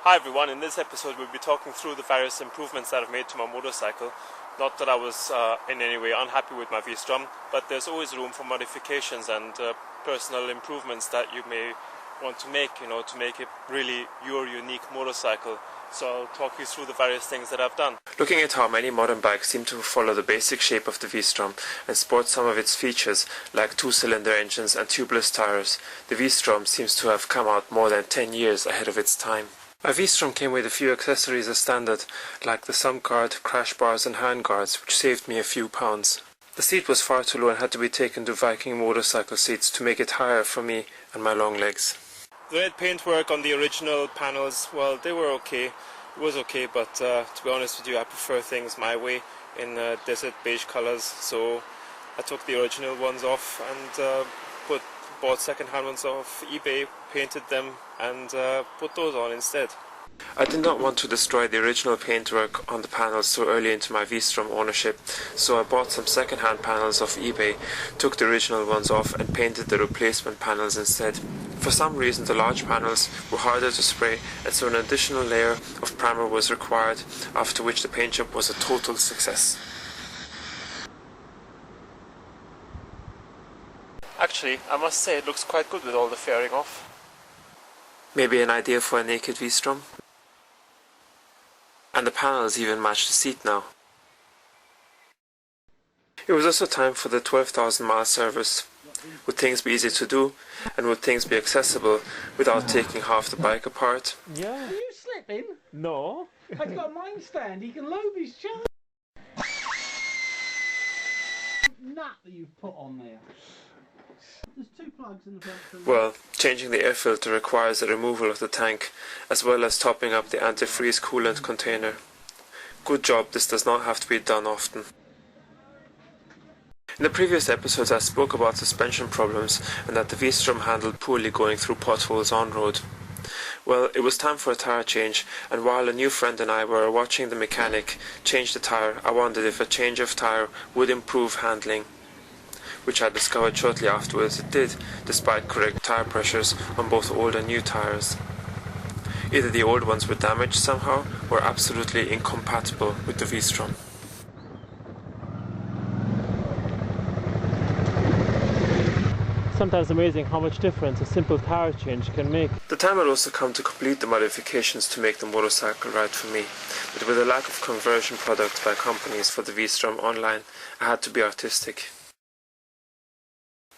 Hi everyone, in this episode we'll be talking through the various improvements that I've made to my motorcycle. Not that I was in any way unhappy with my V-Strom, but there's always room for modifications and personal improvements that you may want to make, to make it really your unique motorcycle. So I'll talk you through the various things that I've done. Looking at how many modern bikes seem to follow the basic shape of the V-Strom and sport some of its features like two-cylinder engines and tubeless tires, the V-Strom seems to have come out more than 10 years ahead of its time. My V-Strom came with a few accessories as standard, like the sump guard, crash bars and hand guards, which saved me a few pounds. The seat was far too low and had to be taken to Viking motorcycle seats to make it higher for me and my long legs. The red paintwork on the original panels, well, they were okay. It was okay, but to be honest with you, I prefer things my way in desert beige colors, so I took the original ones off and bought second-hand ones off eBay, painted them and put those on instead. I did not want to destroy the original paintwork on the panels so early into my V-Strom ownership, so I bought some second-hand panels off eBay, took the original ones off and painted the replacement panels instead. For some reason the large panels were harder to spray, and so an additional layer of primer was required, after which the paint job was a total success. Actually, I must say it looks quite good with all the fairing off. Maybe an idea for a naked V-Strom? And the panels even match the seat now. It was also time for the 12,000 mile service. Would things be easy to do, and would things be accessible without taking half the bike apart? Yeah. Are you slipping? No. I've got a mine stand, he can load his chair. Nut that you've put on there. There's two plugs in the front. Well, changing the air filter requires the removal of the tank, as well as topping up the antifreeze coolant container. Good job, this does not have to be done often. In the previous episodes I spoke about suspension problems and that the V-Strom handled poorly going through potholes on road. Well, it was time for a tyre change, and while a new friend and I were watching the mechanic change the tyre, I wondered if a change of tyre would improve handling, which I discovered shortly afterwards it did, despite correct tyre pressures on both old and new tyres. Either the old ones were damaged somehow, or absolutely incompatible with the V-Strom. Sometimes amazing how much difference a simple tyre change can make. The time had also come to complete the modifications to make the motorcycle right for me, but with a lack of conversion products by companies for the V-Strom online, I had to be artistic.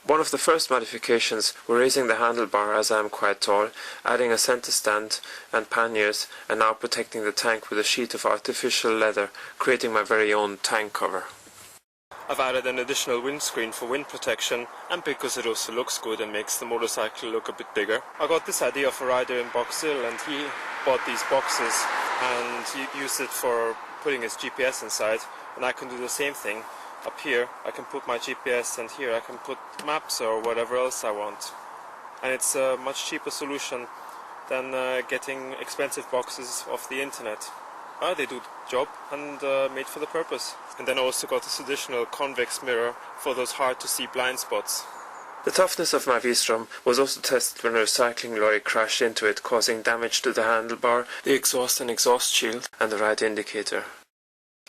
One of the first modifications were raising the handlebar as I am quite tall, adding a center stand and panniers, and now protecting the tank with a sheet of artificial leather, creating my very own tank cover. I've added an additional windscreen for wind protection, and because it also looks good and makes the motorcycle look a bit bigger. I got this idea of a rider in Box Hill, and he bought these boxes and he used it for putting his GPS inside, and I can do the same thing. Up here I can put my GPS, and here I can put maps or whatever else I want. And it's a much cheaper solution than getting expensive boxes off the internet. They do the job and made for the purpose. And then I also got this additional convex mirror for those hard to see blind spots. The toughness of my V-Strom was also tested when a recycling lorry crashed into it, causing damage to the handlebar, the exhaust and exhaust shield, and the right indicator.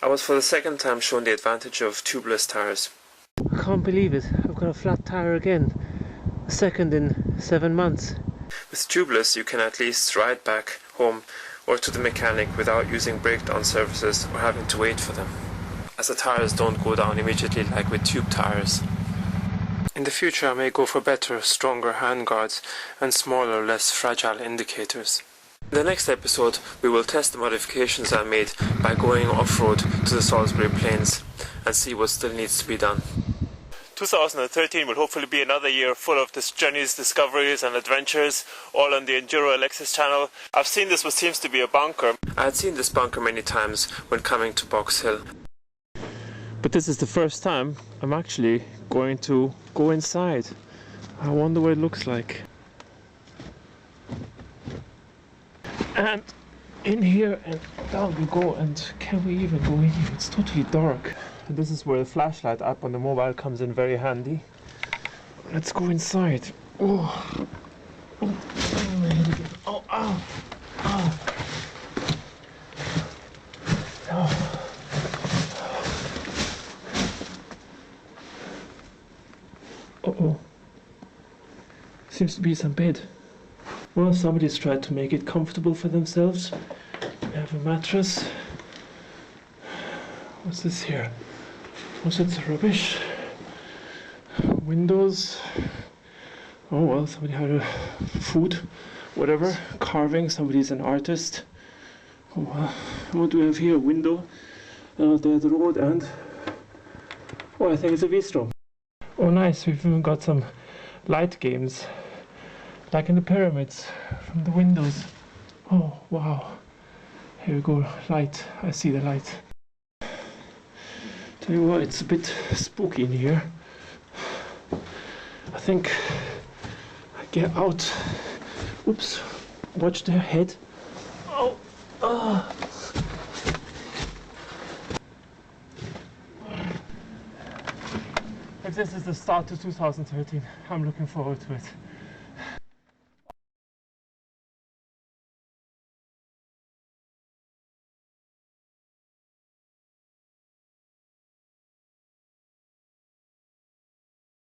I was for the second time shown the advantage of tubeless tires. I can't believe it, I've got a flat tyre again. A second in 7 months. With tubeless you can at least ride back home or to the mechanic without using breakdown services or having to wait for them, as the tires don't go down immediately like with tube tires. In the future I may go for better, stronger handguards and smaller, less fragile indicators. In the next episode we will test the modifications I made by going off-road to the Salisbury Plains and see what still needs to be done. 2013 will hopefully be another year full of this journeys, discoveries and adventures, all on the Enduro Alexis channel. I've seen this what seems to be a bunker. I had seen this bunker many times when coming to Box Hill. But this is the first time I'm actually going to go inside. I wonder what it looks like. And in here, and down we go, and can we even go in here? It's totally dark. And this is where the flashlight app on the mobile comes in very handy. Let's go inside. Oh, oh, oh, oh, oh. Seems to be some bed. Well, somebody's tried to make it comfortable for themselves. We have a mattress. What's this here? What's it? Rubbish. Windows. Oh well, somebody had a food, whatever. Carving. Somebody's an artist. Oh, what do we have here? Window. There's the road and... oh, I think it's a V-Strom. Oh nice, we've even got some light games. Like in the pyramids, from the windows. Oh wow. Here we go, light. I see the light. Tell you what, it's a bit spooky in here. I think I get out. Oops, watch the head. Oh, If this is the start to 2013, I'm looking forward to it.